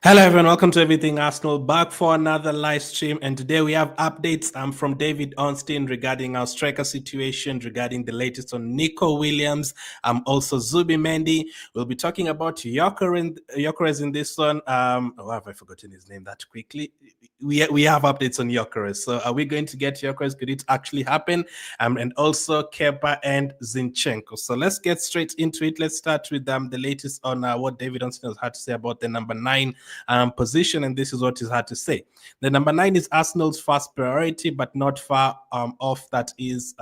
Hello everyone, welcome to Everything Arsenal, back for another live stream, and today we have updates from David Ornstein regarding our striker situation, regarding the latest on Nico Williams, also Zubimendi. We'll be talking about Gyökeres in this one. Have I forgotten his name that quickly? We have updates on Gyökeres. So are we going to get Gyökeres? Could it actually happen? And also Kepa and Zinchenko. So let's get straight into it. Let's start with the latest on what David Ornstein has had to say about the number 9 position, and this is what he's had to say. The number 9 is Arsenal's first priority, but not far off that is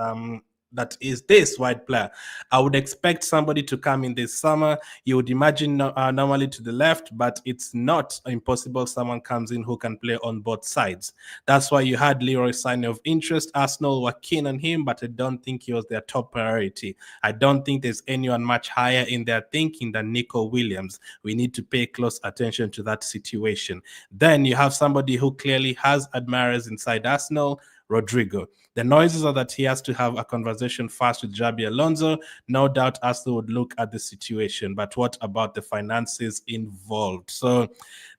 this white player. I would expect somebody to come in this summer. You would imagine normally to the left, but it's not impossible someone comes in who can play on both sides. That's why you had Leroy Sané of interest. Arsenal were keen on him, but I don't think he was their top priority. I don't think there's anyone much higher in their thinking than Nico Williams. We need to pay close attention to that situation. Then you have somebody who clearly has admirers inside Arsenal, Rodrygo. The noises are that he has to have a conversation first with Xabi Alonso. No doubt Arsenal would look at the situation, but what about the finances involved? So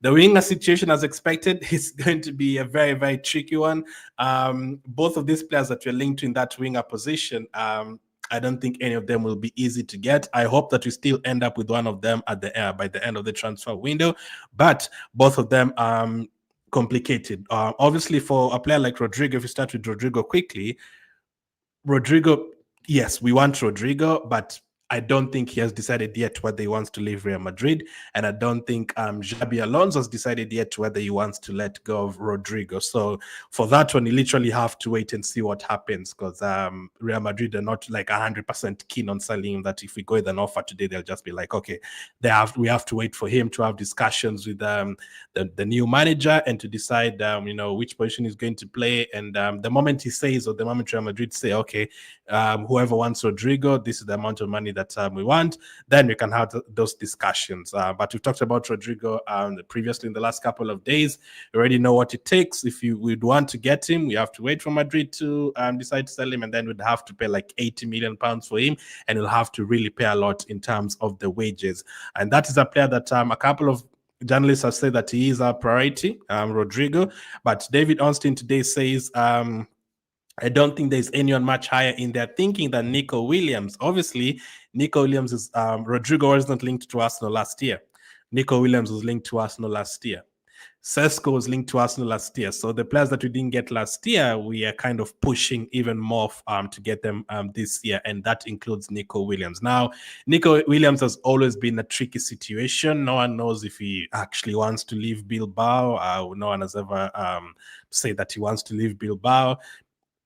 the winger situation, as expected, is going to be a very, very tricky one. Both of these players that we're linked to in that winger position, I don't think any of them will be easy to get. I hope that we still end up with one of them at the by the end of the transfer window, but both of them complicated. Obviously, for a player like Rodrygo, if you start with Rodrygo quickly, Rodrygo, yes, we want Rodrygo, but I don't think he has decided yet whether he wants to leave Real Madrid, and I don't think Xabi Alonso has decided yet whether he wants to let go of Rodrygo. So for that one, you literally have to wait and see what happens, because Real Madrid are not like 100% keen on selling him. That if we go with an offer today, they'll just be like, okay, we have to wait for him to have discussions with the new manager and to decide which position he's going to play. And the moment he says, or the moment Real Madrid say, okay, whoever wants Rodrygo, this is the amount of money that we want, then we can have those discussions. But we've talked about Rodrygo previously in the last couple of days. We already know what it takes. If you would want to get him, we have to wait for Madrid to decide to sell him, and then we'd have to pay like 80 million pounds for him, and we'll have to really pay a lot in terms of the wages. And that is a player that a couple of journalists have said that he is our priority, Rodrygo. But David Ornstein today says I don't think there's anyone much higher in their thinking than Nico Williams. Obviously, Nico Williams is Rodrygo was not linked to Arsenal last year. Nico Williams was linked to Arsenal last year. Sesko was linked to Arsenal last year. So the players that we didn't get last year, we are kind of pushing even more to get them this year, and that includes Nico Williams. Now, Nico Williams has always been a tricky situation. No one knows if he actually wants to leave Bilbao. No one has ever said that he wants to leave Bilbao.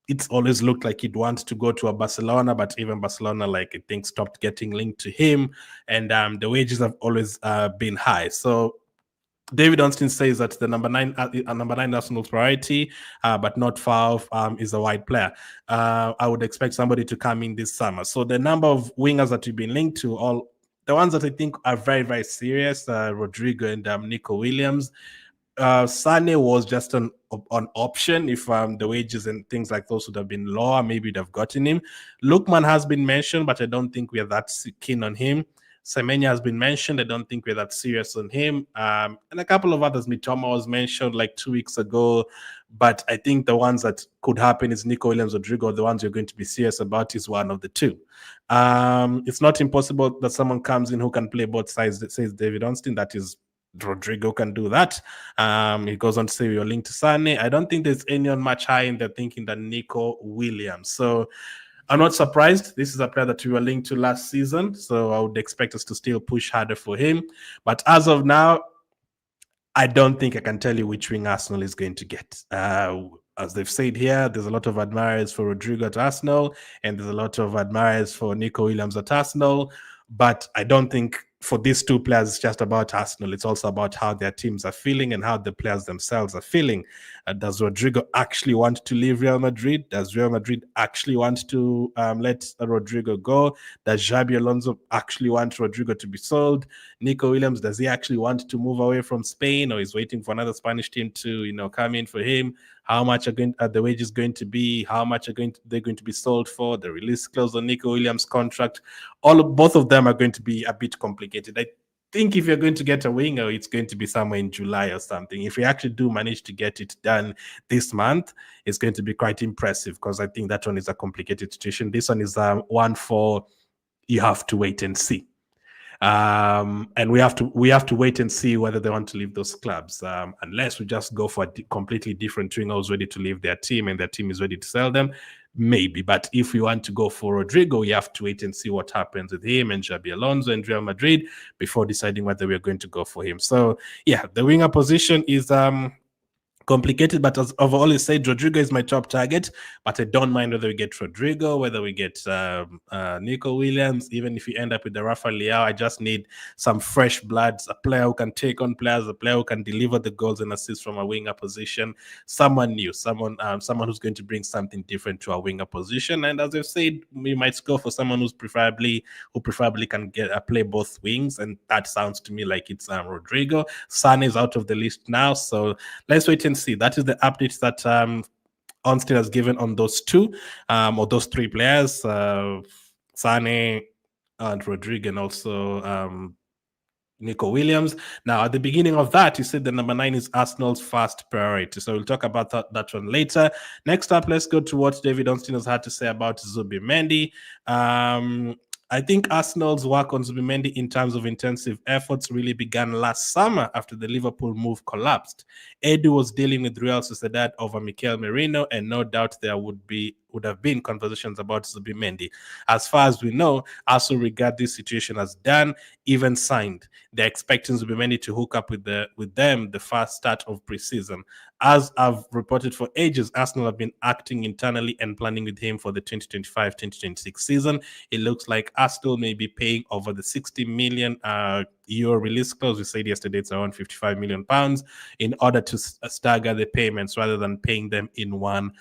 It's always looked like he'd want to go to a Barcelona, but even Barcelona, like I think, stopped getting linked to him, and the wages have always been high. So David Ornstein says that the number 9 Arsenal's priority, but not far off, is a wide player. I would expect somebody to come in this summer. So the number of wingers that we've been linked to, all the ones that I think are very, very serious, Rodrygo and Nico Williams. Sané was just an option. If the wages and things like those would have been lower, maybe we'd have gotten him. Lookman has been mentioned, but I don't think we're that keen on him. Semenya has been mentioned. I don't think we're that serious on him. And a couple of others. Mitoma was mentioned like 2 weeks ago. But I think the ones that could happen is Nico Williams or Rodrygo. The ones you're going to be serious about is one of the two. It's not impossible that someone comes in who can play both sides, that says David Ornstein. That is, Rodrygo can do that. He goes on to say you're linked to Sané. I don't think there's anyone much high in their thinking than Nico Williams. So I'm not surprised. This is a player that we were linked to last season, so I would expect us to still push harder for him. But as of now, I don't think I can tell you which wing Arsenal is going to get. As they've said here, there's a lot of admirers for Rodrygo at Arsenal, and there's a lot of admirers for Nico Williams at Arsenal. But I don't think for these two players, it's just about Arsenal. It's also about how their teams are feeling and how the players themselves are feeling. Does Rodrygo actually want to leave Real Madrid? Does Real Madrid actually want to let Rodrygo go? Does Xabi Alonso actually want Rodrygo to be sold? Nico Williams, does he actually want to move away from Spain, or is waiting for another Spanish team to come in for him? How much are the wages going to be? How much they're going to be sold for? The release clause on Nico Williams' contract. Both of them are going to be a bit complicated. I think if you're going to get a winger, it's going to be somewhere in July or something. If we actually do manage to get it done this month, it's going to be quite impressive, because I think that one is a complicated situation. This one is one for you have to wait and see. And we have to wait and see whether they want to leave those clubs, unless we just go for a completely different winger who's ready to leave their team and their team is ready to sell them, maybe. But if we want to go for Rodrygo, we have to wait and see what happens with him and Xabi Alonso and Real Madrid before deciding whether we're going to go for him. So yeah, the winger position is complicated, but as I've always said, Rodrygo is my top target, but I don't mind whether we get Rodrygo, whether we get Nico Williams, even if you end up with the Rafa Leao. I just need some fresh blood, a player who can take on players, a player who can deliver the goals and assists from a winger position, someone new, someone who's going to bring something different to our winger position. And as I've said, we might go for someone who preferably can play both wings, and that sounds to me like it's Rodrygo. Sane is out of the list now, so let's wait and see. That is the updates that Ornstein has given on those two or those three players, Sane and Rodrygo, and also Nico Williams. Now, at the beginning of that, you said the number 9 is Arsenal's first priority. So we'll talk about that one later. Next up, let's go to what David Ornstein has had to say about Zubimendi. I think Arsenal's work on Zubimendi in terms of intensive efforts really began last summer after the Liverpool move collapsed. Edu was dealing with Real Sociedad over Mikel Merino, and no doubt there would have been conversations about Zubimendi. As far as we know, Arsenal regard this situation as done, even signed. They're expecting Zubimendi to hook up with them the first start of preseason. As I've reported for ages, Arsenal have been acting internally and planning with him for the 2025-2026 season. It looks like Arsenal may be paying over the 60 million euro release clause. We said yesterday it's around 55 million pounds in order to stagger the payments rather than paying them in one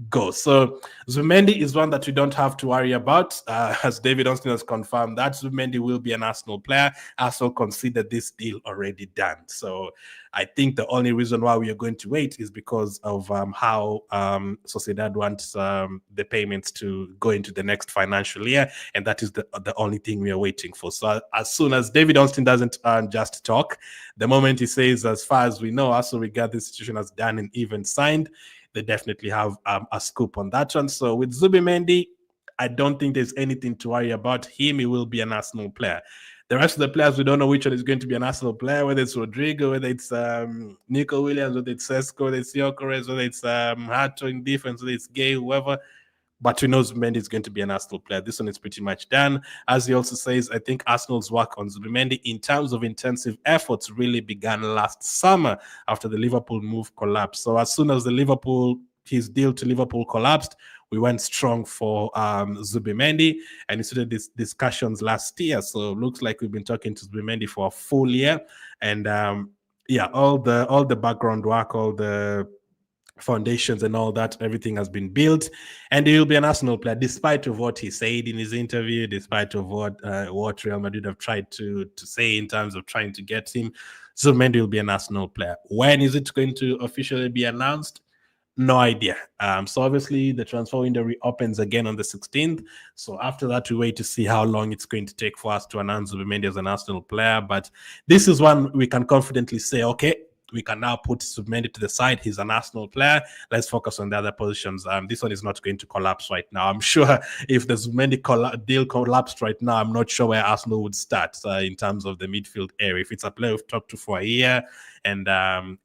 go. So Zubimendi is one that we don't have to worry about. As David Ornstein has confirmed, that Zubimendi will be an Arsenal player. Arsenal considered this deal already done. So I think the only reason why we are going to wait is because of how Sociedad wants the payments to go into the next financial year, and that is the only thing we are waiting for. So as soon as David Ornstein doesn't just talk, the moment he says, as far as we know, Arsenal regard this situation as done and even signed, they definitely have a scoop on that one. So with Zubimendi, I don't think there's anything to worry about him. He will be an Arsenal player. The rest of the players, we don't know which one is going to be an Arsenal player, whether it's Rodrygo, whether it's Nico Williams, whether it's Sesko, whether it's Gyokeres, whether it's Hato in defense, whether it's Gay, whoever. But we know Zubimendi is going to be an Arsenal player. This one is pretty much done. As he also says, I think Arsenal's work on Zubimendi in terms of intensive efforts really began last summer after the Liverpool move collapsed. So as soon as his deal to Liverpool collapsed, we went strong for Zubimendi, and we started these discussions last year. So it looks like we've been talking to Zubimendi for a full year. And all the background work, all the foundations and all that, everything has been built, and he will be an Arsenal player, despite of what he said in his interview, despite of what Real Madrid have tried to say in terms of trying to get him. Zubimendi will be an Arsenal player. When is it going to officially be announced? No idea. So obviously the transfer window reopens again on the 16th. So after that, we wait to see how long it's going to take for us to announce Zubimendi as an Arsenal player. But this is one we can confidently say, okay, we can now put Zubimendi to the side. He's an Arsenal player. Let's focus on the other positions. This one is not going to collapse right now. I'm sure if the Zubimendi deal collapsed right now, I'm not sure where Arsenal would start in terms of the midfield area. If it's a player we've talked to for a year, and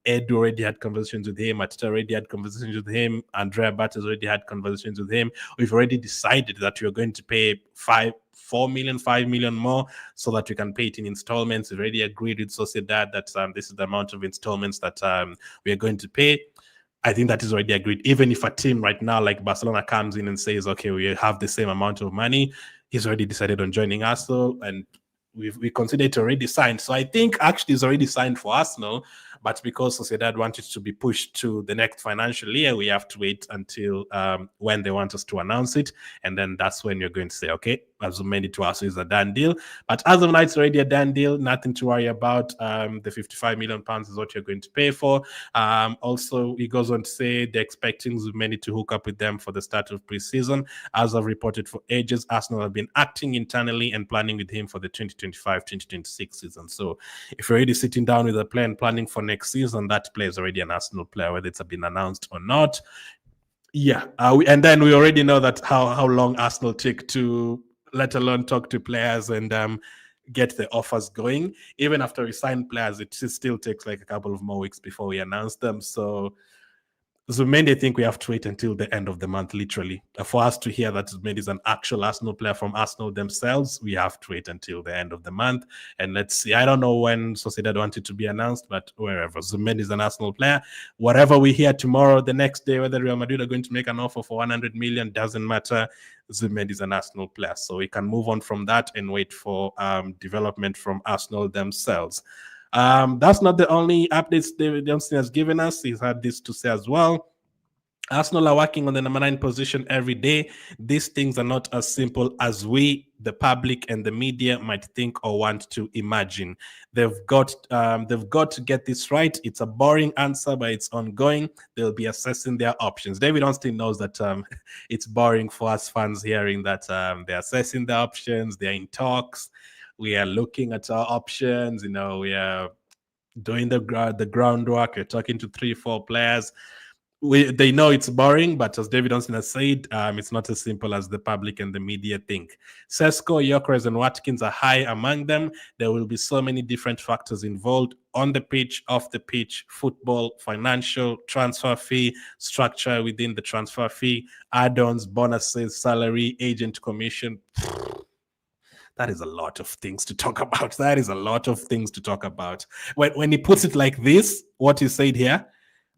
Ed already had conversations with him, Mateta already had conversations with him, Andrea Bates already had conversations with him. We've already decided that we're going to pay 5 million more so that we can pay it in installments. We already agreed with Sociedad that this is the amount of installments that we are going to pay. I think that is already agreed. Even if a team right now like Barcelona comes in and says, okay, we have the same amount of money, he's already decided on joining Arsenal, and we consider it already signed. So I think actually it's already signed for Arsenal, but because Sociedad wanted to be pushed to the next financial year, we have to wait until when they want us to announce it, and then that's when you're going to say, okay, Zubimendi to us is a done deal. But as of now, it's already a done deal. Nothing to worry about. The 55 million pounds is what you're going to pay for. Also, he goes on to say they're expecting Zubimendi to hook up with them for the start of pre-season. As I've reported for ages, Arsenal have been acting internally and planning with him for the 2025-2026 season. So if you're already sitting down with a player and planning for next season, that player is already an Arsenal player, whether it's been announced or not. Yeah, and then we already know that how long Arsenal take to, let alone talk to players and get the offers going. Even after we sign players, it still takes like a couple of more weeks before we announce them. So Zubimendi, I think we have to wait until the end of the month, literally. For us to hear that Zubimendi is an actual Arsenal player from Arsenal themselves, we have to wait until the end of the month. And let's see. I don't know when Sociedad wanted to be announced, but wherever. Zubimendi is an Arsenal player. Whatever we hear tomorrow, the next day, whether Real Madrid are going to make an offer for 100 million, doesn't matter. Zubimendi is an Arsenal player. So we can move on from that and wait for development from Arsenal themselves. That's not the only updates David Johnston has given us. He's had this to say as well. Arsenal are working on the number 9 position every day. These things are not as simple as we, the public and the media, might think or want to imagine. They've got to get this right. It's a boring answer, but it's ongoing. They'll be assessing their options. David Johnston knows that it's boring for us fans hearing that they're assessing their options. They're in talks. We are looking at our options. We are doing the groundwork. We're talking to 3-4 players. They know it's boring, but as David Johnston has said, it's not as simple as the public and the media think. Sesko, Gyökeres, and Watkins are high among them. There will be so many different factors involved on the pitch, off the pitch, football, financial, transfer fee, structure within the transfer fee, add-ons, bonuses, salary, agent commission. That is a lot of things to talk about. That is a lot of things to talk about. When he puts it like this, what he said here,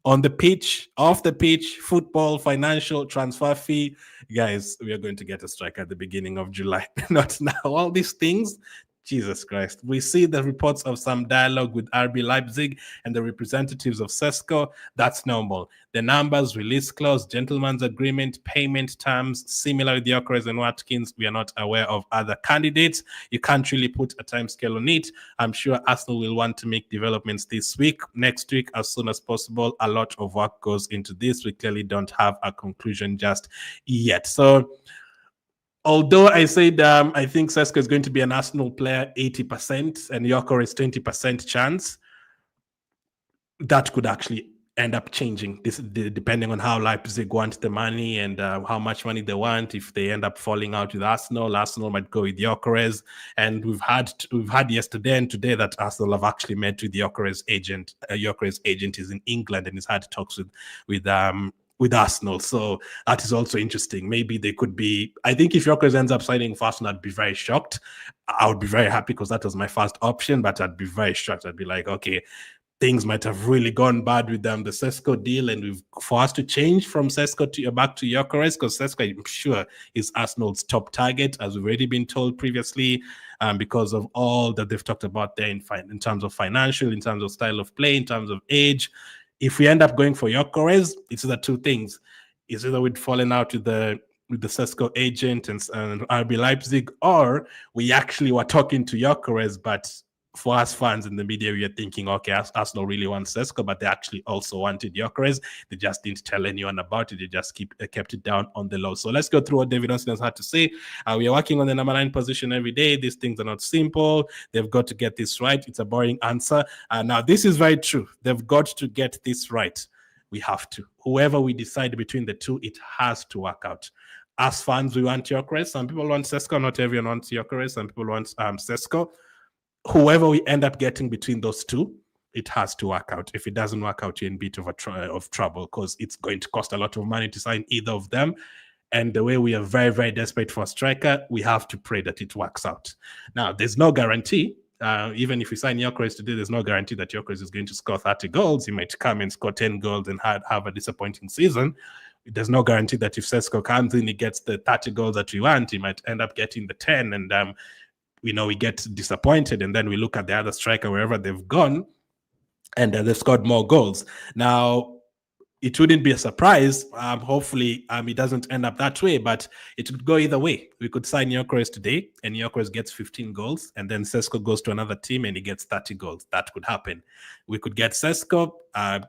on the pitch, off the pitch, football, financial, transfer fee, guys, we are going to get a strike at the beginning of July. Not now. All these things, Jesus Christ. We see the reports of some dialogue with RB Leipzig and the representatives of Sesko. That's normal. The numbers, release clause, gentleman's agreement, payment terms, similar with Gyokeres and Watkins. We are not aware of other candidates. You can't really put a time scale on it. I'm sure Arsenal will want to make developments this week, next week, as soon as possible. A lot of work goes into this. We clearly don't have a conclusion just yet. So, although I said I think Sesko is going to be an Arsenal player 80% and Gyökeres 20% chance, that could actually end up changing this depending on how Leipzig want the money and how much money they want. If they end up falling out with Arsenal might go with Gyökeres. And we've had yesterday and today that Arsenal have actually met with Gyökeres agent. Gyökeres agent is in England and he's had talks with Arsenal. So that is also interesting. Maybe they could be, I think if Gyökeres ends up signing for Arsenal, I'd be very shocked. I would be very happy because that was my first option, but I'd be very shocked. I'd be like, okay, things might have really gone bad with the Sesko deal, and for us to change from Sesko to back to Gyökeres, because Sesko, I'm sure, is Arsenal's top target, as we've already been told previously, because of all that they've talked about there in terms of financial, in terms of style of play, in terms of age. If we end up going for Gyökeres, it's either two things. It's either we'd fallen out with the Sesko agent and RB Leipzig, or we actually were talking to Gyökeres, but for us fans in the media, we are thinking, okay, Arsenal really wants Sesko, but they actually also wanted Gyökeres. They just didn't tell anyone about it. They just kept it down on the low. So let's go through what David Johnston has had to say. We are working on the number 9 position every day. These things are not simple. They've got to get this right. It's a boring answer. Now, this is very true. They've got to get this right. We have to. Whoever we decide between the two, it has to work out. As fans, we want Gyökeres. Some people want Sesko. Not everyone wants Gyökeres. Some people want Sesko. Whoever we end up getting between those two, it has to work out. If it doesn't work out, you're in a bit of trouble because it's going to cost a lot of money to sign either of them. And the way we are very, very desperate for a striker, we have to pray that it works out. Now, there's no guarantee. Even if we sign Gyökeres today, there's no guarantee that Gyökeres is going to score 30 goals. He might come and score 10 goals and have a disappointing season. There's no guarantee that if Sesko comes in, he gets the 30 goals that we want. He might end up getting the 10 and we get disappointed, and then we look at the other striker wherever they've gone, and they've scored more goals. Now, it wouldn't be a surprise. Hopefully, it doesn't end up that way, but it could go either way. We could sign Gyökeres today, and Gyökeres gets 15 goals, and then Sesko goes to another team and he gets 30 goals. That could happen. We could get Sesko,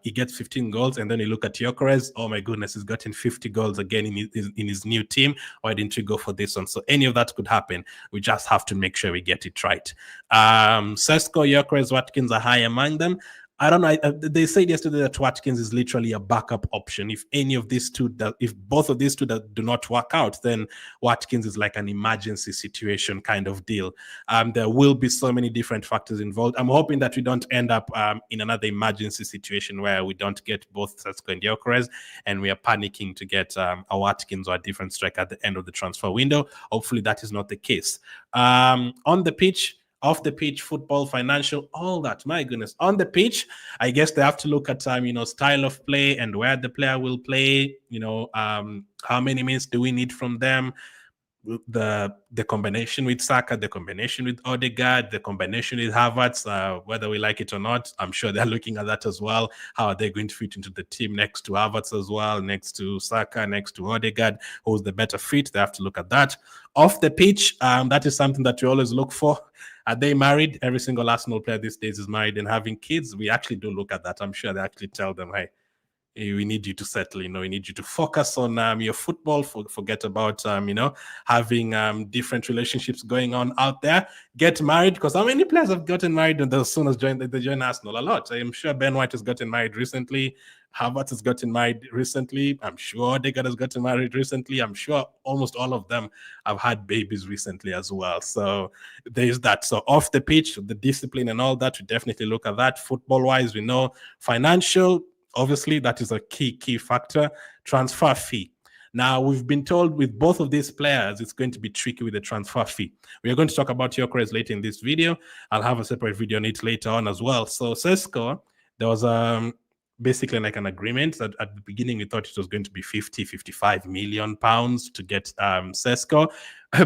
he gets 15 goals, and then you look at Gyökeres. Oh my goodness, he's gotten 50 goals again in his new team. Why didn't you go for this one? So any of that could happen. We just have to make sure we get it right. Sesko, Gyökeres, Watkins are high among them. I don't know. They said yesterday that Watkins is literally a backup option. If any of these two, if both of these two that do not work out, then Watkins is like an emergency situation kind of deal. There will be so many different factors involved. I'm hoping that we don't end up in another emergency situation where we don't get both Sesko and Gyökeres, and we are panicking to get a Watkins or a different striker at the end of the transfer window. Hopefully, that is not the case. On the pitch, off the pitch, football, financial, all that. My goodness. On the pitch, I guess they have to look at style of play and where the player will play. How many minutes do we need from them? The combination with Saka, the combination with Odegaard, the combination with Havertz, whether we like it or not, I'm sure they're looking at that as well. How are they going to fit into the team next to Havertz as well, next to Saka, next to Odegaard? Who's the better fit? They have to look at that. Off the pitch, that is something that we always look for. Are they married? Every single Arsenal player these days is married and having kids. We actually do look at that. I'm sure they actually tell them, hey, we need you to settle, we need you to focus on your football, forget about, having different relationships going on out there. Get married, because how many players have gotten married and as soon as they join Arsenal? A lot. I'm sure Ben White has gotten married recently. Havertz has gotten married recently. I'm sure Odegaard has gotten married recently. I'm sure almost all of them have had babies recently as well. So there's that. So off the pitch, the discipline and all that, we definitely look at that. Football-wise, we know financial, obviously, that is a key factor. Transfer fee. Now, we've been told with both of these players, it's going to be tricky with the transfer fee. We are going to talk about Gyokeres later in this video. I'll have a separate video on it later on as well. So Sesko, there was basically like an agreement that at the beginning we thought it was going to be 55 million pounds to get Sesko,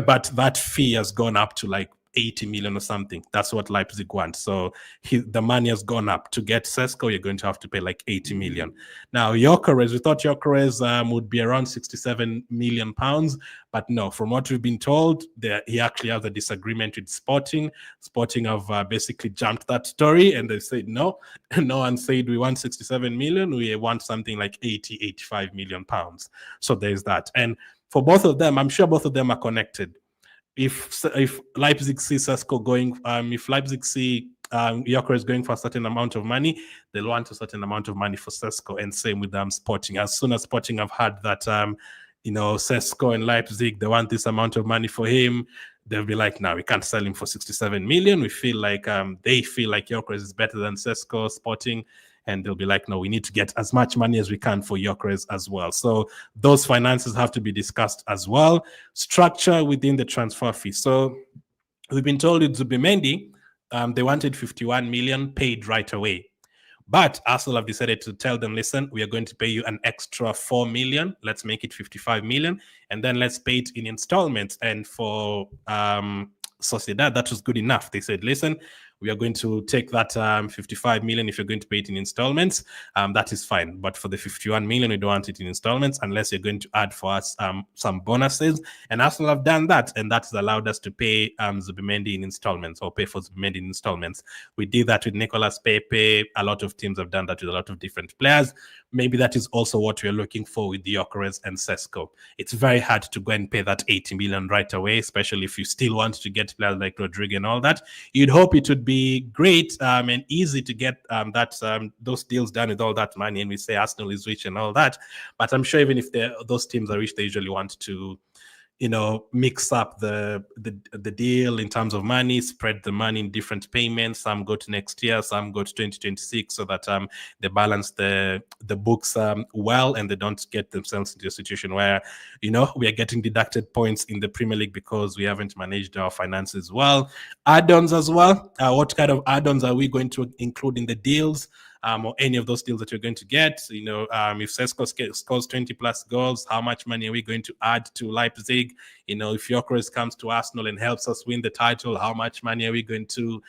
but that fee has gone up to like 80 million or something. That's what Leipzig wants. So the money has gone up. To get Sesko, you're going to have to pay like 80 million. Now, Gyokeres, we thought Gyokeres would be around 67 million pounds, but no, from what we've been told, he actually has a disagreement with Sporting. Sporting have basically jumped that story, and they said no. No one said we want 67 million. We want something like 85 million pounds. So there's that. And for both of them, I'm sure both of them are connected. If Leipzig see Sesko going, if Leipzig see Gyokeres going for a certain amount of money, they'll want a certain amount of money for Sesko, and same with Sporting. As soon as Sporting have had that, Sesko and Leipzig, they want this amount of money for him, they'll be like, no, we can't sell him for 67 million. We feel like they feel like Gyokeres is better than Sesko, Sporting. And they'll be like, no, we need to get as much money as we can for Gyokeres as well. So those finances have to be discussed as well. Structure within the transfer fee. So we've been told with Zubimendi, they wanted 51 million paid right away. But Arsenal have decided to tell them, listen, we are going to pay you an extra 4 million. Let's make it 55 million. And then let's pay it in installments. And for Sociedad, that was good enough. They said, listen, we are going to take that 55 million if you're going to pay it in installments. That is fine. But for the 51 million, we don't want it in installments unless you're going to add for us some bonuses. And Arsenal have done that. And that's allowed us to pay Zubimendi in installments, or pay for Zubimendi in installments. We did that with Nicolas Pepe. A lot of teams have done that with a lot of different players. Maybe that is also what we're looking for with Gyokeres and Sesko. It's very hard to go and pay that 80 million right away, especially if you still want to get players like Rodrygo and all that. You'd hope it would be great and easy to get those deals done with all that money, and we say Arsenal is rich and all that. But I'm sure even if those teams are rich, they usually want to mix up the deal in terms of money, spread the money in different payments. Some go to next year, some go to 2026, so that they balance the books well, and they don't get themselves into a situation where we are getting deducted points in the Premier League because we haven't managed our finances well. Add-ons as well. What kind of add-ons are we going to include in the deals? Or any of those deals that you're going to get. If Sesko scores 20 plus goals, how much money are we going to add to Leipzig? If Gyokeres comes to Arsenal and helps us win the title, how much money are we going to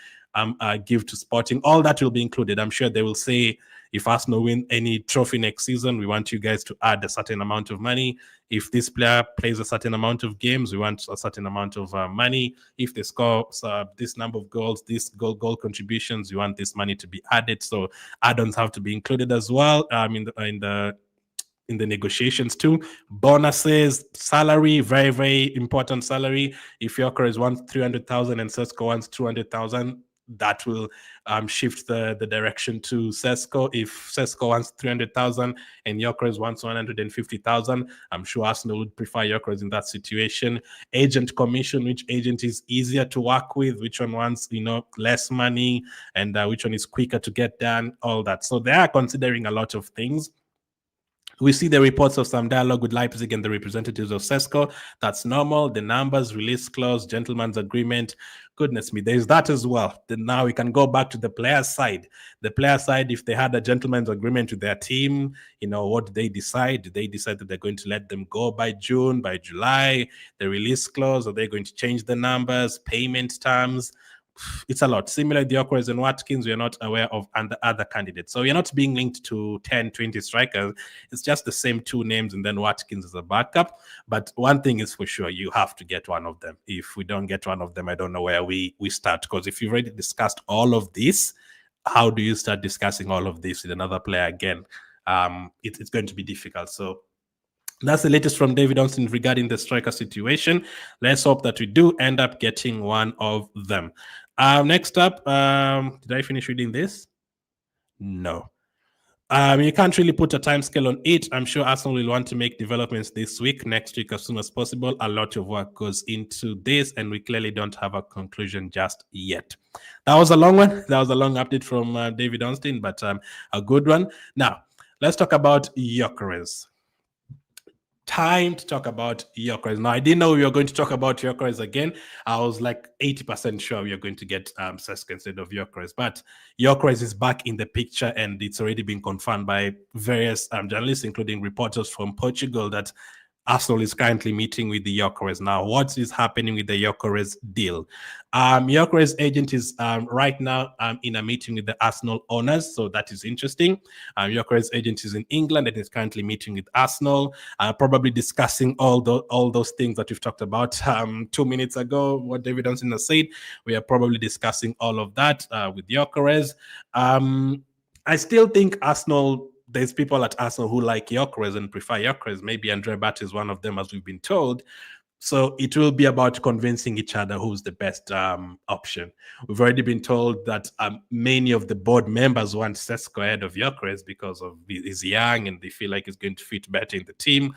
give to Sporting. All that will be included. I'm sure they will say, if Arsenal win any trophy next season, we want you guys to add a certain amount of money. If this player plays a certain amount of games, we want a certain amount of money. If they score this number of goals, this goal contributions, we want this money to be added. So add-ons have to be included as well in the negotiations too. Bonuses, salary, very, very important salary. If Gyökeres wants 300,000 and Sesko wants 200,000, that will shift the direction to Sesko. If Sesko wants 300,000 and Gyökeres wants 150,000, I'm sure Arsenal would prefer Gyökeres in that situation. Agent commission, which agent is easier to work with, which one wants less money, and which one is quicker to get done, all that. So they are considering a lot of things. We see the reports of some dialogue with Leipzig and the representatives of Sesko. That's normal. The numbers, release clause, gentleman's agreement. Goodness me, there's that as well. Then now we can go back to the player side. The player side, if they had a gentleman's agreement with their team, what did they decide? Did they decide that they're going to let them go by June, by July? The release clause, are they going to change the numbers, payment terms? It's a lot. Similar to Gyökeres and Watkins, we are not aware of other candidates. So we are not being linked to 10, 20 strikers. It's just the same two names, and then Watkins is a backup. But one thing is for sure, you have to get one of them. If we don't get one of them, I don't know where we start. Because if you've already discussed all of this, how do you start discussing all of this with another player again? It's going to be difficult. So that's the latest from David Onstin regarding the striker situation. Let's hope that we do end up getting one of them. Next up, did I finish reading this? No. You can't really put a time scale on it. I'm sure Arsenal will want to make developments this week, next week, as soon as possible. A lot of work goes into this, and we clearly don't have a conclusion just yet. That was a long one. That was a long update from David Onstin, but a good one. Now, let's talk about Gyökeres. Time to talk about Gyökeres. Now, I didn't know we were going to talk about Gyökeres again. I was like 80% sure we are going to get Sesko instead of Gyökeres. But Gyökeres is back in the picture, and it's already been confirmed by various journalists, including reporters from Portugal, that Arsenal is currently meeting with the Gyökeres. Now, what is happening with the Gyökeres deal? Gyökeres' agent is right now in a meeting with the Arsenal owners, so that is interesting. Gyökeres' agent is in England and is currently meeting with Arsenal, probably discussing all those things that we've talked about 2 minutes ago, what David Onstin has said. We are probably discussing all of that with Gyökeres. I still think there's people at Arsenal who like Gyökeres and prefer Gyökeres. Maybe Andre Bat is one of them, as we've been told. So it will be about convincing each other who's the best option. We've already been told that many of the board members want Sesko ahead of Gyökeres because he's young and they feel like he's going to fit better in the team.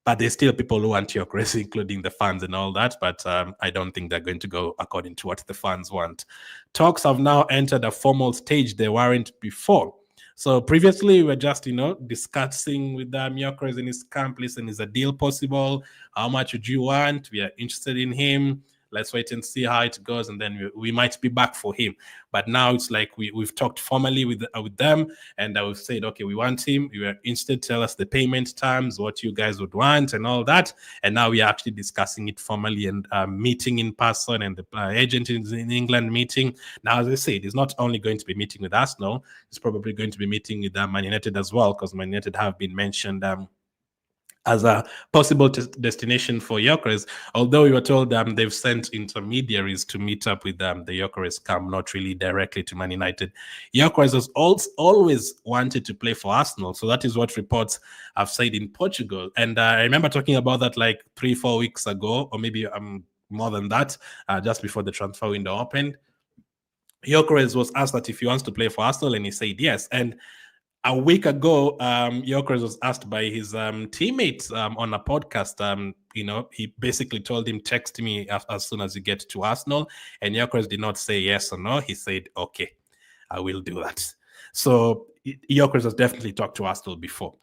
But there's still people who want Gyökeres, including the fans and all that. But I don't think they're going to go according to what the fans want. Talks have now entered a formal stage they weren't before. So previously, we were just, discussing with Gyökeres in his camp. Listen, is a deal possible? How much would you want? We are interested in him. Let's wait and see how it goes, and then we might be back for him. But now it's like we've talked formally with them, and we've said, okay, we want him. We are interested. Tell us the payment terms, what you guys would want, and all that. And now we are actually discussing it formally and meeting in person, and the agent is in England meeting. Now, as I said, he's not only going to be meeting with Arsenal, he's probably going to be meeting with Man United as well, because Man United have been mentioned as a possible destination for Gyökeres, although we were told they've sent intermediaries to meet up with the Gyökeres camp, not really directly to Man United. Gyökeres has always wanted to play for Arsenal, so that is what reports have said in Portugal. And I remember talking about that like 3-4 weeks ago, or maybe more than that, just before the transfer window opened. Gyökeres was asked that if he wants to play for Arsenal, and he said yes. And a week ago, Gyökeres was asked by his teammates on a podcast. He basically told him, text me as soon as you get to Arsenal. And Gyökeres did not say yes or no. He said, okay, I will do that. So Gyökeres has definitely talked to Arsenal before.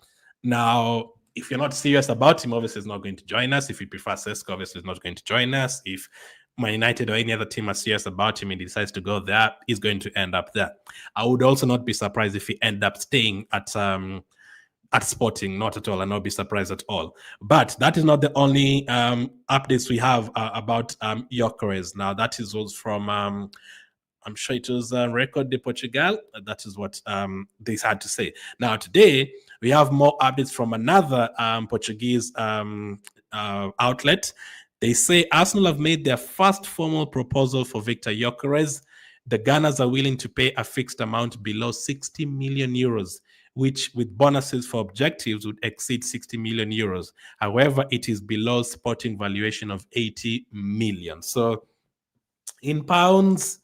Now, if you're not serious about him, obviously he's not going to join us. If you prefer Sesko, obviously he's not going to join us. If Man United or any other team are serious about him and he decides to go there, he's going to end up there. I would also not be surprised if he end up staying at Sporting, not at all. I'll not be surprised at all. But that is not the only updates we have about Gyökeres. Now, that is also from I'm sure it was Record de Portugal. That is what they had to say. Now, today, we have more updates from another Portuguese outlet. They say Arsenal have made their first formal proposal for Viktor Gyokeres. The Gunners are willing to pay a fixed amount below 60 million euros, which with bonuses for objectives would exceed 60 million euros. However, it is below Sporting valuation of 80 million. So in pounds,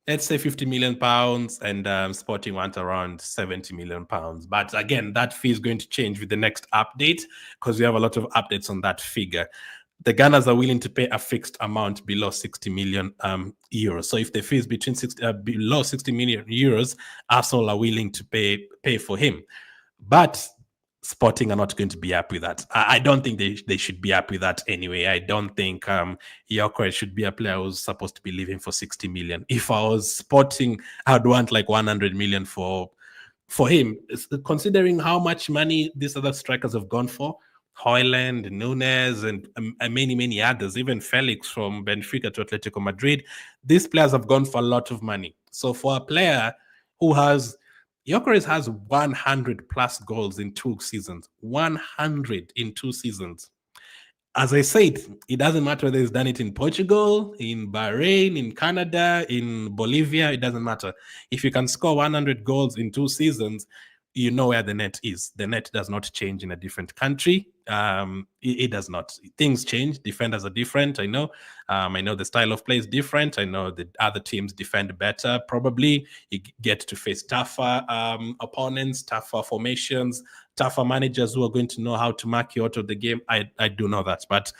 let's say 50 million pounds, and Sporting want around 70 million pounds. But again, that fee is going to change with the next update because we have a lot of updates on that figure. The Gunners are willing to pay a fixed amount below 60 million euros. So if the fee is below 60 million euros, Arsenal are willing to pay for him. But Sporting are not going to be happy with that. I don't think they should be happy with that anyway. I don't think Gyökeres should be a player who's supposed to be leaving for 60 million. If I was Sporting, I'd want like 100 million for him. Considering how much money these other strikers have gone for, Højlund, Nunes, and many others, even Felix from Benfica to Atletico Madrid, these players have gone for a lot of money. So for a player who has Gyökeres has 100 plus goals in 2 seasons. 100 in 2 seasons. As I said, it doesn't matter whether he's done it in Portugal, in Bahrain, in Canada, in Bolivia. It doesn't matter. If you can score 100 goals in 2 seasons, you know where the net is. The net does not change in a different country. It does not. Things change. Defenders are different. I know. I know the style of play is different. I know the other teams defend better. Probably you get to face tougher opponents, tougher formations, tougher managers who are going to know how to mark you out of the game. I do know that. But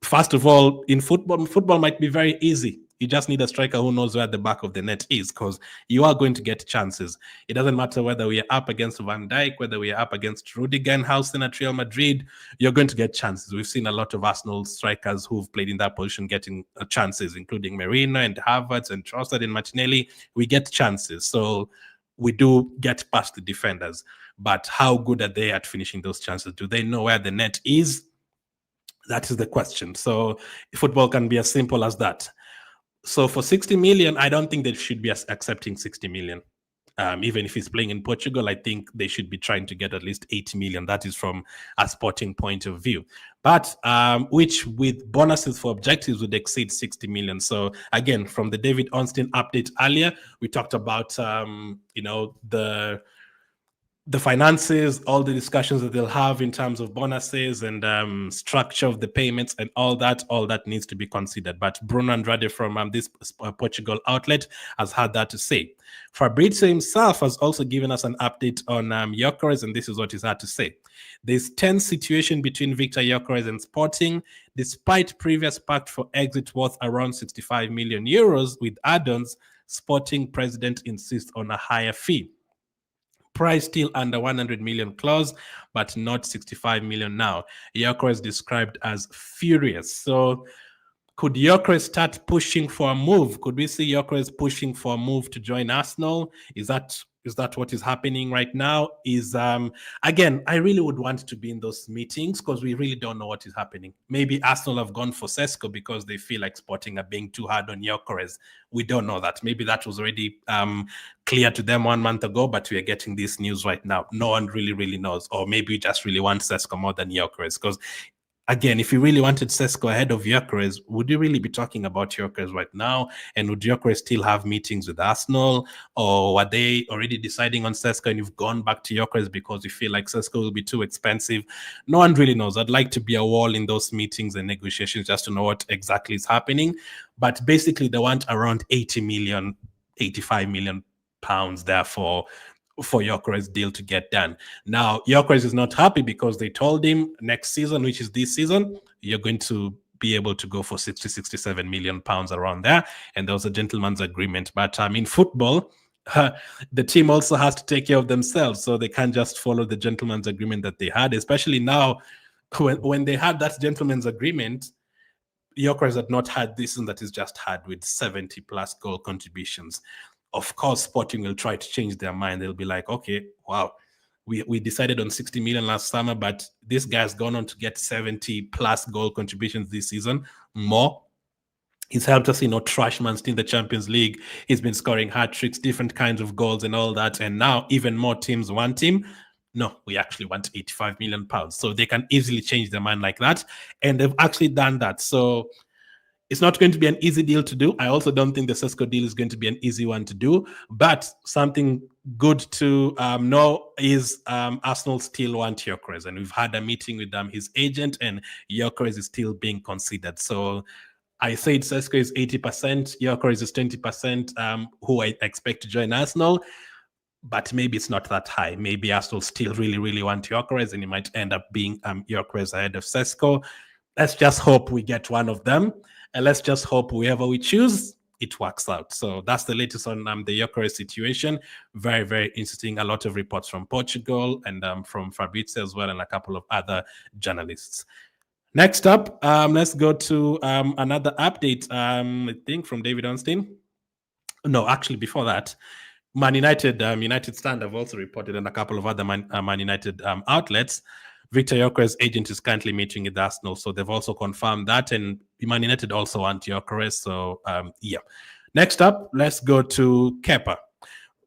first of all, in football might be very easy. You just need a striker who knows where the back of the net is, because you are going to get chances. It doesn't matter whether we are up against Van Dijk, whether we are up against Rodrygo at Real Madrid, you're going to get chances. We've seen a lot of Arsenal strikers who've played in that position getting chances, including Merino and Havertz and Trossard and Martinelli. We get chances. So we do get past the defenders. But how good are they at finishing those chances? Do they know where the net is? That is the question. So football can be as simple as that. So for 60 million, I don't think they should be accepting 60 million. Even if he's playing in Portugal, I think they should be trying to get at least 80 million. That is from a Sporting point of view. But which with bonuses for objectives would exceed 60 million. So again, from the David Ornstein update earlier, we talked about, the finances, all the discussions that they'll have in terms of bonuses and structure of the payments and all that needs to be considered. But Bruno Andrade from this Portugal outlet has had that to say. Fabrizio himself has also given us an update on Gyökeres, and this is what he's had to say. There's tense situation between Viktor Gyökeres and Sporting, despite previous pact for exit worth around 65 million euros with add-ons. Sporting president insists on a higher fee. Price still under 100 million clause, but not 65 million now. Gyökeres described as furious. So could Gyökeres start pushing for a move? Could we see Gyökeres pushing for a move to join Arsenal? Is that what is happening right now? Again, I really would want to be in those meetings because we really don't know what is happening. Maybe Arsenal have gone for Sesko because they feel like Sporting are being too hard on Gyökeres. We don't know that. Maybe that was already clear to them 1 month ago, but we are getting this news right now. No one really knows. Or maybe we just really want Sesko more than Gyökeres, because again, if you really wanted Sesko ahead of Gyökeres, would you really be talking about Gyökeres right now? And would Gyökeres still have meetings with Arsenal? Or were they already deciding on Sesko and you've gone back to Gyökeres because you feel like Sesko will be too expensive? No one really knows. I'd like to be a wall in those meetings and negotiations just to know what exactly is happening. But basically, they want around 80 million, 85 million pounds there for Gyökeres deal to get done. Now, Gyökeres is not happy because they told him next season, which is this season, you're going to be able to go for 67 million pounds around there. And there was a gentleman's agreement. But in football, the team also has to take care of themselves. So they can't just follow the gentleman's agreement that they had, especially now when they had that gentleman's agreement. Gyökeres had not had this season that he's just had with 70 plus goal contributions. Of course, Sporting will try to change their mind. They'll be like, okay, wow, we decided on 60 million last summer, but this guy's gone on to get 70 plus goal contributions this season, more. He's helped us, trash Man City in the Champions League. He's been scoring hat tricks, different kinds of goals, and all that. And now even more teams want him. No, we actually want 85 million pounds. So they can easily change their mind like that. And they've actually done that. So it's not going to be an easy deal to do. I also don't think the Sesko deal is going to be an easy one to do. But something good to know is Arsenal still want Gyökeres, and we've had a meeting with his agent, and Gyökeres is still being considered. So I said Sesko is 80%, Gyökeres is 20%, who I expect to join Arsenal. But maybe it's not that high. Maybe Arsenal still really, really want Gyökeres, and it might end up being Gyökeres ahead of Sesko. Let's just hope we get one of them. And let's just hope whoever we choose, it works out. So that's the latest on the Gyökeres situation. Very, very interesting. A lot of reports from Portugal and from Fabrizio as well, and a couple of other journalists. Next up, let's go to another update, I think from David Ornstein. No, actually, before that, Man United, United Stand have also reported, and a couple of other Man United outlets. Viktor Gyokeres' agent is currently meeting with Arsenal, so they've also confirmed that, and Man United also want Gyokeres. So, yeah. Next up, let's go to Kepa.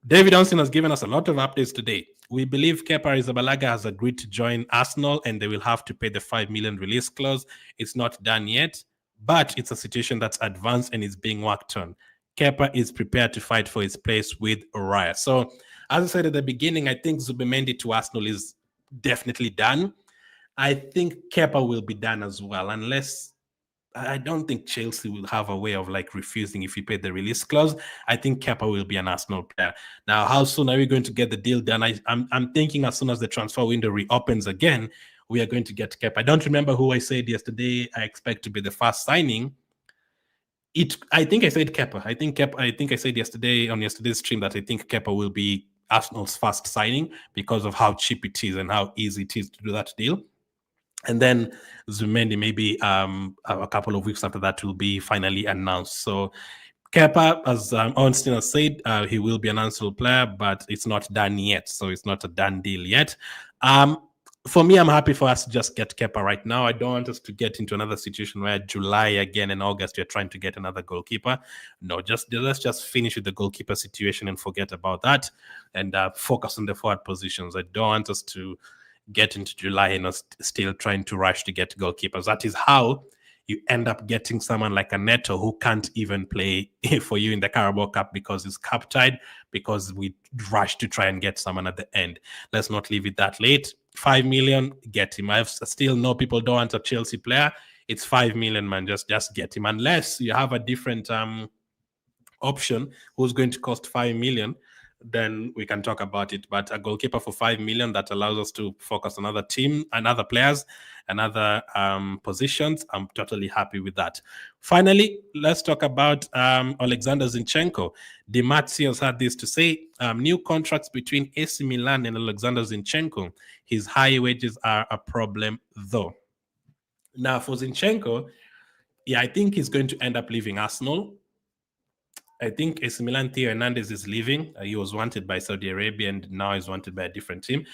David Johnson has given us a lot of updates today. We believe Kepa Arrizabalaga has agreed to join Arsenal, and they will have to pay the 5 million release clause. It's not done yet, but it's a situation that's advanced and is being worked on. Kepa is prepared to fight for his place with Raya. So, as I said at the beginning, I think Zubimendi to Arsenal is definitely done. I think Kepa will be done as well, unless I don't think Chelsea will have a way of refusing if you pay the release clause. I think Kepa will be an Arsenal player. Now, how soon are we going to get the deal done? I'm thinking as soon as the transfer window reopens again, we are going to get Kepa. I don't remember who I said yesterday I expect to be the first signing. I think I said Kepa. I think I said yesterday on yesterday's stream that I think Kepa will be Arsenal's first signing because of how cheap it is and how easy it is to do that deal. And then Zubimendi, maybe a couple of weeks after that, will be finally announced. So Kepa, as Ornstein has said, he will be an Arsenal player, but it's not done yet. So it's not a done deal yet. For me, I'm happy for us to just get Kepa right now. I don't want us to get into another situation where July again and August we're trying to get another goalkeeper. No, let's just finish with the goalkeeper situation and forget about that and focus on the forward positions. I don't want us to get into July and still trying to rush to get goalkeepers. That is how you end up getting someone like a Neto who can't even play for you in the Carabao Cup because he's cup tied, because we rush to try and get someone at the end. Let's not leave it that late. 5 million, get him. I still know people don't want a Chelsea player. It's 5 million, man. Just get him. Unless you have a different option who's going to cost 5 million, then we can talk about it. But a goalkeeper for 5 million that allows us to focus on other team and other players and other positions, I'm totally happy with that. Finally, let's talk about Alexander Zinchenko. Di Marzio's had this to say: new contracts between AC Milan and Alexander Zinchenko. His high wages are a problem, though. Now, for Zinchenko, I think he's going to end up leaving Arsenal. I think AC Milan, Theo Hernandez is leaving. He was wanted by Saudi Arabia and now he's wanted by a different team.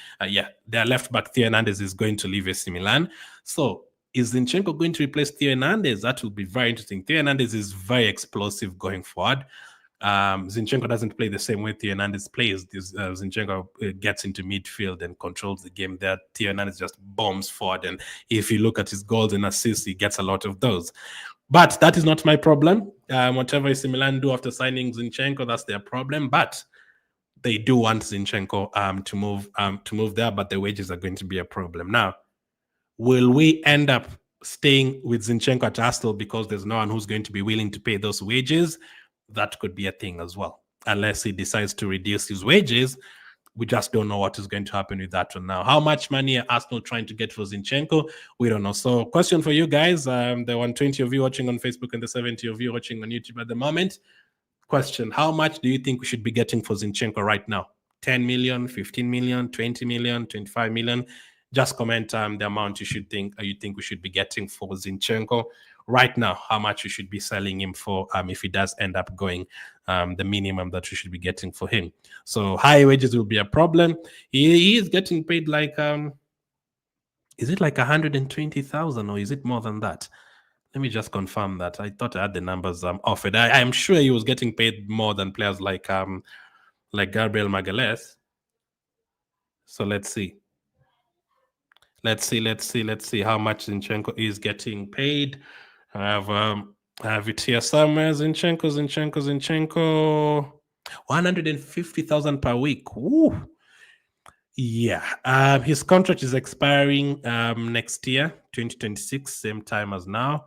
Their left back, Theo Hernandez, is going to leave AC Milan. So is Zinchenko going to replace Theo Hernandez? That will be very interesting. Theo Hernandez is very explosive going forward. Zinchenko doesn't play the same way Theo Hernandez plays. Zinchenko gets into midfield and controls the game there. Theo Hernandez just bombs forward. And if you look at his goals and assists, he gets a lot of those. But that is not my problem. Whatever AC Milan do after signing Zinchenko, that's their problem. But they do want Zinchenko to move there, but the wages are going to be a problem. Now, will we end up staying with Zinchenko at Arsenal because there's no one who's going to be willing to pay those wages? That could be a thing as well. Unless he decides to reduce his wages, we just don't know what is going to happen with that one now. How much money are Arsenal trying to get for Zinchenko? We don't know. So, question for you guys, the 120 of you watching on Facebook and the 70 of you watching on YouTube at the moment. Question: how much do you think we should be getting for Zinchenko right now? 10 million, 15 million, 20 million, 25 million? Just comment the amount you think we should be getting for Zinchenko right now. How much we should be selling him for if he does end up going the minimum that we should be getting for him. So high wages will be a problem. He is getting paid like is it like 120,000 or is it more than that? Let me just confirm that. I thought I had the numbers offered. I'm sure he was getting paid more than players like Gabriel Magalhaes. So let's see. Let's see how much Zinchenko is getting paid. I have it here somewhere. Zinchenko. 150,000 per week. Woo. Yeah. His contract is expiring next year, 2026, same time as now.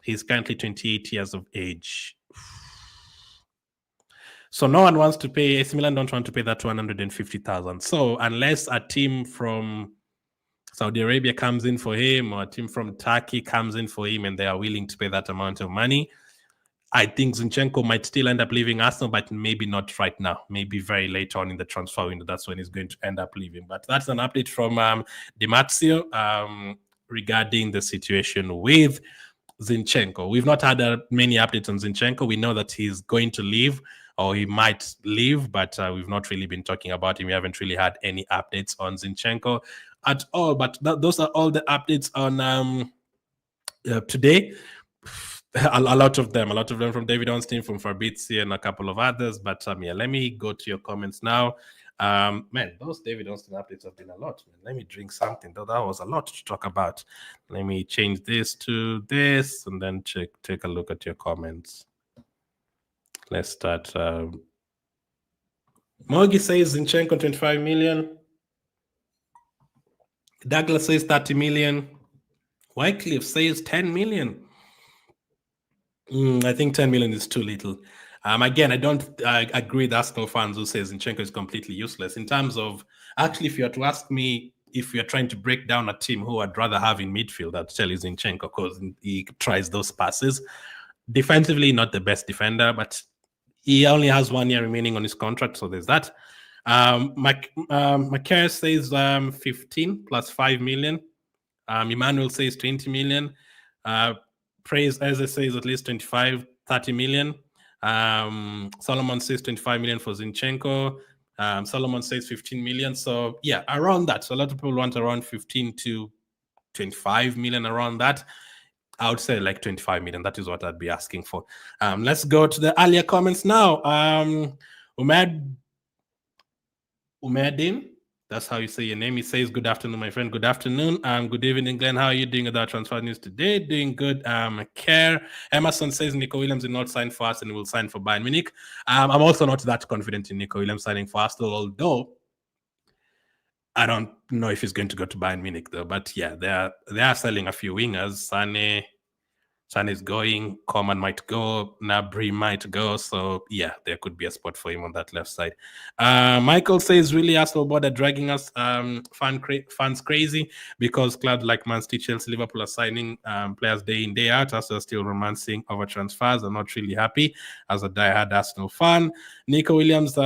He's currently 28 years of age. So no one wants to pay, AC Milan don't want to pay that 150,000. So unless a team from Saudi Arabia comes in for him, or a team from Turkey comes in for him, and they are willing to pay that amount of money, I think Zinchenko might still end up leaving Arsenal, but maybe not right now. Maybe very late on in the transfer window. That's when he's going to end up leaving. But that's an update from Dimarzio regarding the situation with Zinchenko. We've not had many updates on Zinchenko. We know that he's going to leave, or he might leave, but we've not really been talking about him. We haven't really had any updates on Zinchenko at all. But those are all the updates on today. A lot of them from David Onstein, from Fabrizio, and a couple of others. But yeah, let me go to your comments now. Man, those David Onstein updates have been a lot. Man. Let me drink something. Though that was a lot to talk about. Let me change this to this, and then take a look at your comments. Let's start. Morgi says Zinchenko 25 million. Douglas says 30 million. Wycliffe says 10 million. I think 10 million is too little. Again, I don't agree with Arsenal fans who say Zinchenko is completely useless. In terms of, actually, if you were to ask me if you're trying to break down a team who I'd rather have in midfield, I'd tell you Zinchenko, because he tries those passes. Defensively, not the best defender, but he only has 1 year remaining on his contract, so there's that. Gyökeres says 15 plus 5 million. Emmanuel says 20 million. Praise Eze says at least 25, 30 million. Solomon says 25 million for Zinchenko. Solomon says 15 million. So yeah, around that. So a lot of people want around 15 to 25 million, around that. I would say like 25 million. That is what I'd be asking for. Let's go to the earlier comments now. Umedin, that's how you say your name. He says, good afternoon, my friend. Good afternoon. Good evening, Glenn. How are you doing with our transfer news today? Doing good. Care. Emerson says Nico Williams will not sign for us and will sign for Bayern Munich. I'm also not that confident in Nico Williams signing for Arsenal, although I don't know if he's going to go to Bayern Munich, though. But yeah, they are selling a few wingers. Sane is going, Coman might go, Nabri might go. So yeah, there could be a spot for him on that left side. Michael says, really, Arsenal board are dragging us fans crazy, because clubs like Man City, Chelsea, Liverpool are signing players day in, day out. Arsenal are still romancing over transfers. I'm not really happy as a diehard Arsenal fan. Nico Williams,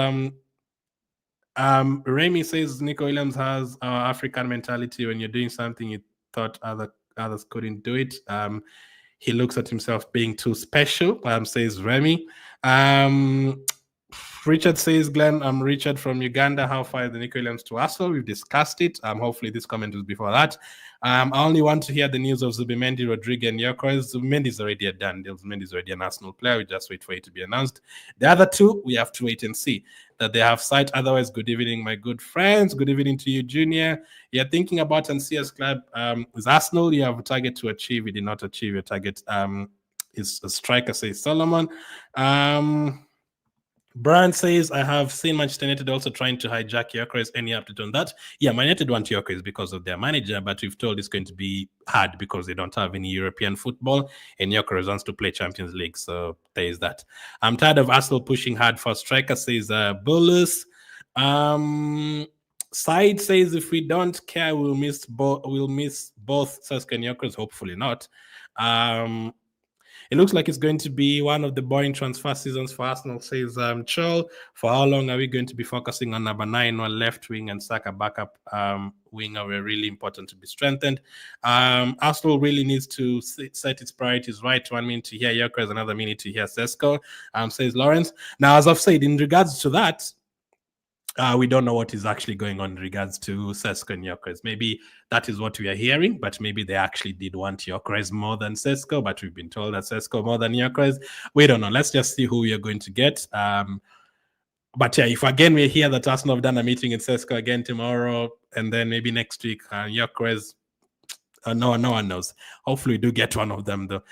Remy says Nico Williams has our African mentality. When you're doing something you thought others couldn't do it, he looks at himself being too special, says Remy. Richard says, Glenn, I'm Richard from Uganda. How far is the Nico Williams to Arsenal? We've discussed it. Hopefully this comment was before that. I only want to hear the news of Zubimendi, Rodrygo, and Gyökeres. Zubimendi is already done. Zubimendi is already an Arsenal player. We just wait for it to be announced. The other two, we have to wait and see that they have sight. Otherwise, good evening, my good friends. Good evening to you, Junior. You're thinking about NCS club is Arsenal. You have a target to achieve. You did not achieve your target. Is a striker, says Solomon. Brian says, I have seen Manchester United also trying to hijack Gyökeres. Any update on that? Yeah, Man United want Gyökeres because of their manager, but we've told it's going to be hard because they don't have any European football, and Gyökeres wants to play Champions League, so there is that. I'm tired of Arsenal pushing hard for a striker, says Bullis. Side says, if we don't care, we'll miss both Sesko and Gyökeres. Hopefully not. It looks like it's going to be one of the boring transfer seasons for Arsenal, says Chol. For how long are we going to be focusing on number 9 or left wing and Saka backup winger? We're really important to be strengthened. Arsenal really needs to set its priorities right. 1 minute to hear Gyökeres, another minute to hear Sesko, says Lawrence. Now, as I've said, in regards to that, We don't know what is actually going on in regards to Sesko and Gyökeres. Maybe that is what we are hearing, but maybe they actually did want Gyökeres more than Sesko, but we've been told that Sesko more than Gyökeres. We don't know. Let's just see who we are going to get. But yeah, if again we hear that Arsenal have done a meeting in Sesko again tomorrow, and then maybe next week, Gyökeres, no one knows. Hopefully we do get one of them though.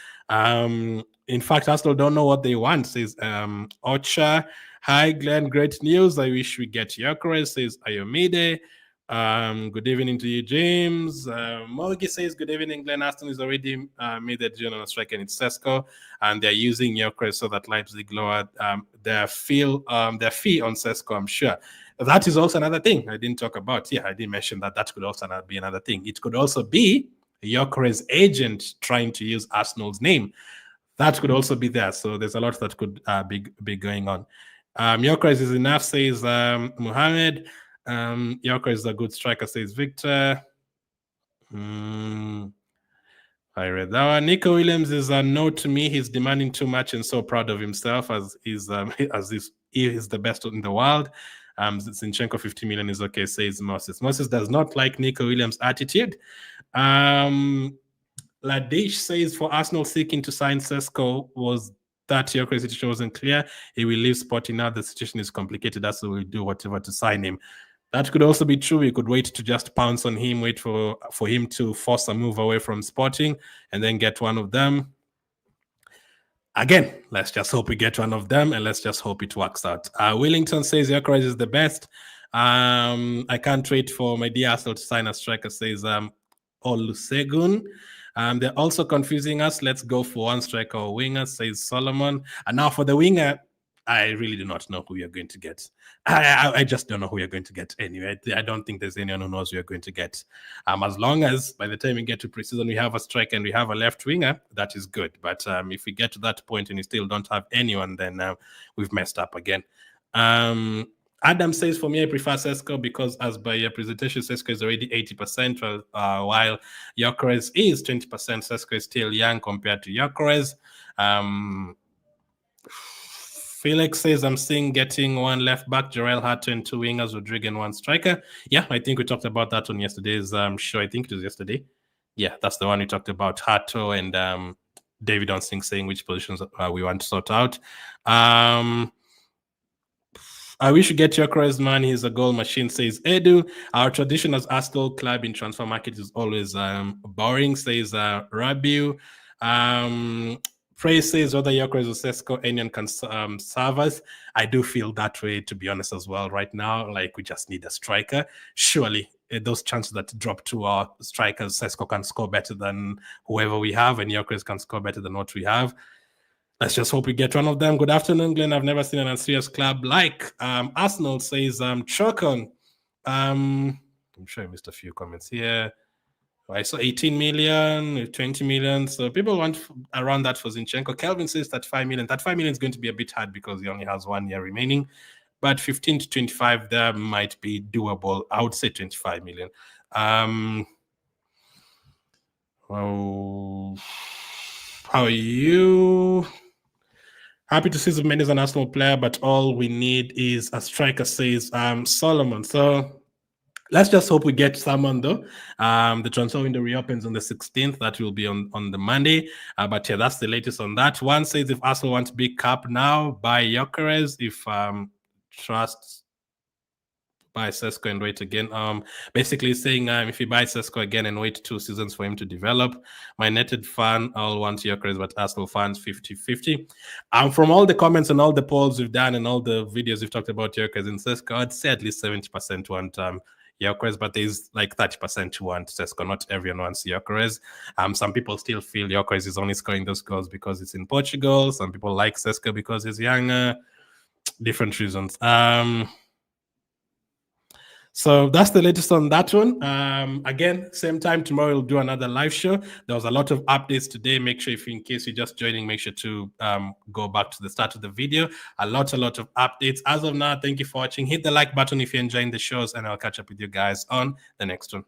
In fact, Arsenal don't know what they want, says Ocha. Hi Glenn, great news. I wish we get Gyökeres, says Ayomide. Good evening to you, James. Mogi says, good evening, Glenn. Aston is already made the decision on a strike, and it's Sesko, and they're using Gyökeres so that Leipzig lowered their fee on Sesko, I'm sure. That is also another thing I didn't talk about. Yeah, I didn't mention that. That could also be another thing. It could also be Gyökeres' agent trying to use Arsenal's name. That could also be there. So there's a lot that could be going on. Gyökeres is enough, says Mohammed. Gyökeres is a good striker, says Victor. I read that one. Nico Williams is a no to me. He's demanding too much and so proud of himself as he is the best in the world. Zinchenko 50 million is okay, says Moses. Moses does not like Nico Williams' attitude. Ladesh says for Arsenal seeking to sign Sesko was that Gyökeres situation wasn't clear. He will leave Sporting now. The situation is complicated. That's why we'll do whatever to sign him. That could also be true. We could wait to just pounce on him, wait for him to force a move away from Sporting, and then get one of them. Again, let's just hope we get one of them, and let's just hope it works out. Willington says Gyökeres is the best. I can't wait for my dear Arsenal to sign a striker, says Olusegun. They're also confusing us. Let's go for one striker or winger, says Solomon. And now for the winger, I really do not know who you're going to get. I just don't know who you're going to get anyway. I don't think there's anyone who knows who you're going to get. As long as by the time we get to preseason, we have a striker and we have a left winger, that is good. But if we get to that point and you still don't have anyone, then we've messed up again. Adam says, for me, I prefer Sesko because as by your presentation, Sesko is already 80%, while Gyökeres is 20%. Sesko is still young compared to Gyökeres. Felix says, I'm seeing getting one left back, Jarell Hato, and two wingers, Rodrygo and one striker. Yeah, I think we talked about that on yesterday's show. I think it was yesterday. Yeah, that's the one we talked about, Hato and David Onsting saying which positions we want to sort out. I wish you get Gyökeres, man. He's a goal machine, says Edu. Our tradition as Arsenal club in transfer market is always boring, says Rabiu. Praise says whether Gyökeres or Sesko, anyone can serve us. I do feel that way, to be honest, as well. Right now, like, we just need a striker. Surely, those chances that drop to our strikers, Sesko can score better than whoever we have, and Gyökeres can score better than what we have. Let's just hope we get one of them. Good afternoon, Glenn. I've never seen an unserious club like Arsenal, says Chokon. I'm sure I missed a few comments here. I saw 18 million, 20 million. So people want around that for Zinchenko. Kelvin says 35 million. 35 million is going to be a bit hard because he only has 1 year remaining. But 15 to 25 there might be doable. I would say 25 million. How are you? Happy to see Zubimendi as an Arsenal player, but all we need is a striker, says Solomon. So let's just hope we get someone, though. The transfer window reopens on the 16th. That will be on the Monday. But yeah, that's the latest on that. One says if Arsenal want to big cap now, buy Gyökeres. If trusts buy Sesko and wait again. Basically saying if you buy Sesko again and wait 2 seasons for him to develop, my netted fan, I'll want Gyökeres, but Arsenal fans 50-50. From all the comments and all the polls we've done and all the videos we've talked about Gyökeres and Sesko, I'd say at least 70% want Gyökeres, but there's like 30% who want Sesko. Not everyone wants Gyökeres. Some people still feel Gyökeres is only scoring those goals because it's in Portugal. Some people like Sesko because he's younger. Different reasons. So that's the latest on that one. Again, same time tomorrow we'll do another live show. There was a lot of updates today. Make sure, if in case you're just joining, make sure to go back to the start of the video. A lot of updates. As of now, thank you for watching. Hit the like button if you're enjoying the shows, and I'll catch up with you guys on the next one.